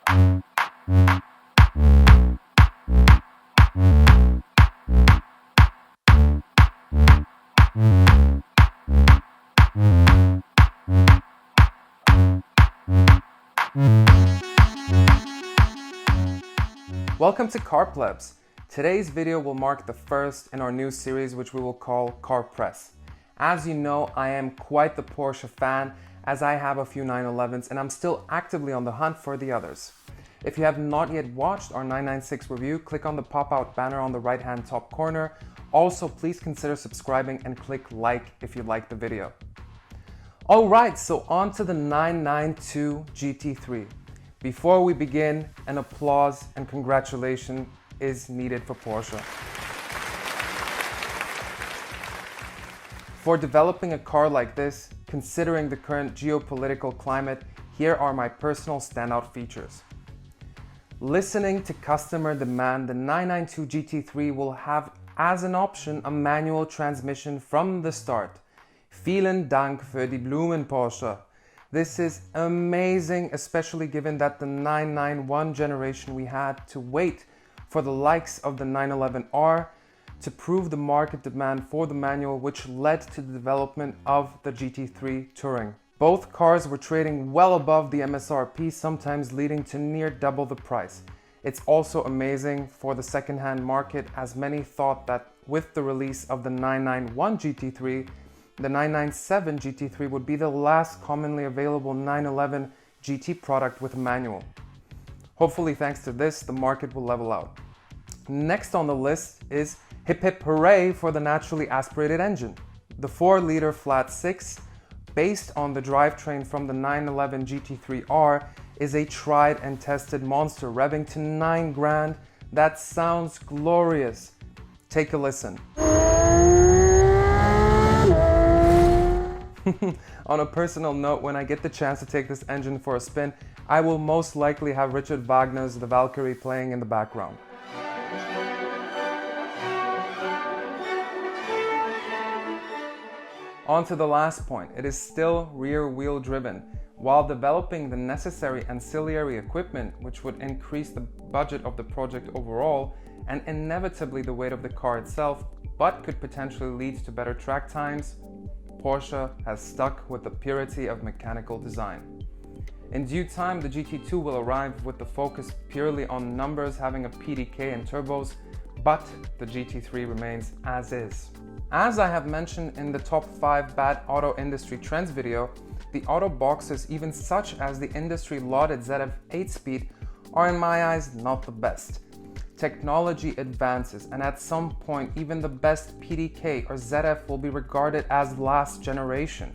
Welcome to Car Plebs. Today's video will mark the first in our new series, which we will call Car Press. As you know, I am quite the Porsche fan, as I have a few 911s and I'm still actively on the hunt for the others. If you have not yet watched our 996 review, click on the pop-out banner on the right-hand top corner. Also, please consider subscribing and click like if you like the video. Alright, so on to the 992 GT3. Before we begin, an applause and congratulations is needed for Porsche. For developing a car like this, considering the current geopolitical climate, here are my personal standout features. Listening to customer demand, the 992 GT3 will have as an option a manual transmission from the start. Vielen Dank für die Blumen, Porsche. This is amazing, especially given that the 991 generation we had to wait for the likes of the 911R to prove the market demand for the manual, which led to the development of the GT3 Touring. Both cars were trading well above the MSRP, sometimes leading to near double the price. It's also amazing for the second-hand market, as many thought that with the release of the 991 GT3, the 997 GT3 would be the last commonly available 911 GT product with a manual. Hopefully, thanks to this, the market will level out. Next on the list is hip hip hooray for the naturally aspirated engine. The 4-liter flat 6, based on the drivetrain from the 911 GT3R, is a tried and tested monster, revving to 9 grand. That sounds glorious. Take a listen. On a personal note, when I get the chance to take this engine for a spin, I will most likely have Richard Wagner's The Valkyrie playing in the background. On to the last point, it is still rear-wheel driven. While developing the necessary ancillary equipment, which would increase the budget of the project overall, and inevitably the weight of the car itself, but could potentially lead to better track times, Porsche has stuck with the purity of mechanical design. In due time, the GT2 will arrive with the focus purely on numbers, having a PDK and turbos, but the GT3 remains as is. As I have mentioned in the top 5 bad auto industry trends video, the auto boxes, even such as the industry lauded ZF 8-speed, are in my eyes not the best. Technology advances, and at some point even the best PDK or ZF will be regarded as last generation,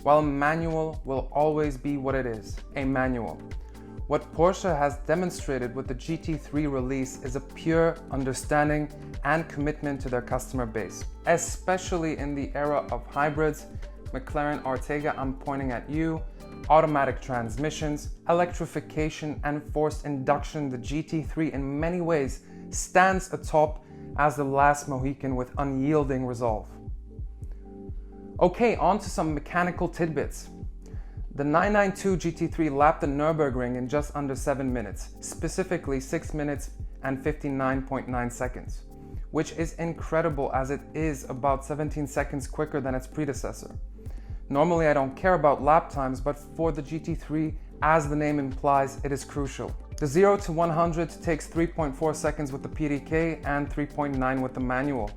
while manual will always be what it is, a manual. What Porsche has demonstrated with the GT3 release is a pure understanding and commitment to their customer base, especially in the era of hybrids. McLaren Ortega, I'm pointing at you, automatic transmissions, electrification and forced induction. The GT3 in many ways stands atop as the last Mohican with unyielding resolve. Okay, on to some mechanical tidbits. The 992 GT3 lapped the Nürburgring in just under 7 minutes, specifically 6 minutes and 59.9 seconds, which is incredible as it is about 17 seconds quicker than its predecessor. Normally I don't care about lap times, but for the GT3, as the name implies, it is crucial. The 0 to 100 takes 3.4 seconds with the PDK and 3.9 with the manual.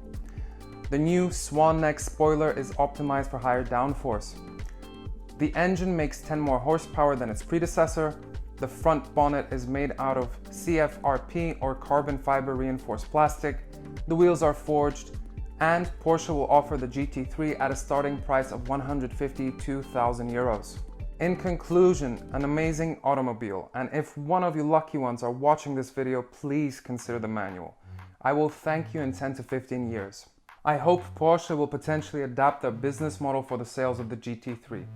The new Swan Neck spoiler is optimized for higher downforce. The engine makes 10 more horsepower than its predecessor. The front bonnet is made out of CFRP or carbon fiber reinforced plastic. The wheels are forged, and Porsche will offer the GT3 at a starting price of 152,000 euros. In conclusion, an amazing automobile, and if one of you lucky ones are watching this video, please consider the manual. I will thank you in 10 to 15 years. I hope Porsche will potentially adapt their business model for the sales of the GT3.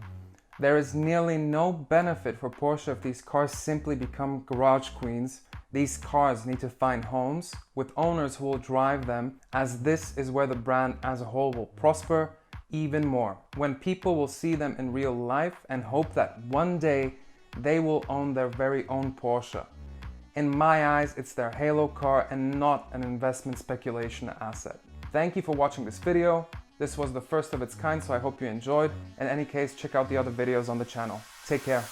There is nearly no benefit for Porsche if these cars simply become garage queens. These cars need to find homes with owners who will drive them, as this is where the brand as a whole will prosper even more, when people will see them in real life and hope that one day they will own their very own Porsche. In my eyes, it's their halo car and not an investment speculation asset. Thank you for watching this video. This was the first of its kind, so I hope you enjoyed. In any case, check out the other videos on the channel. Take care.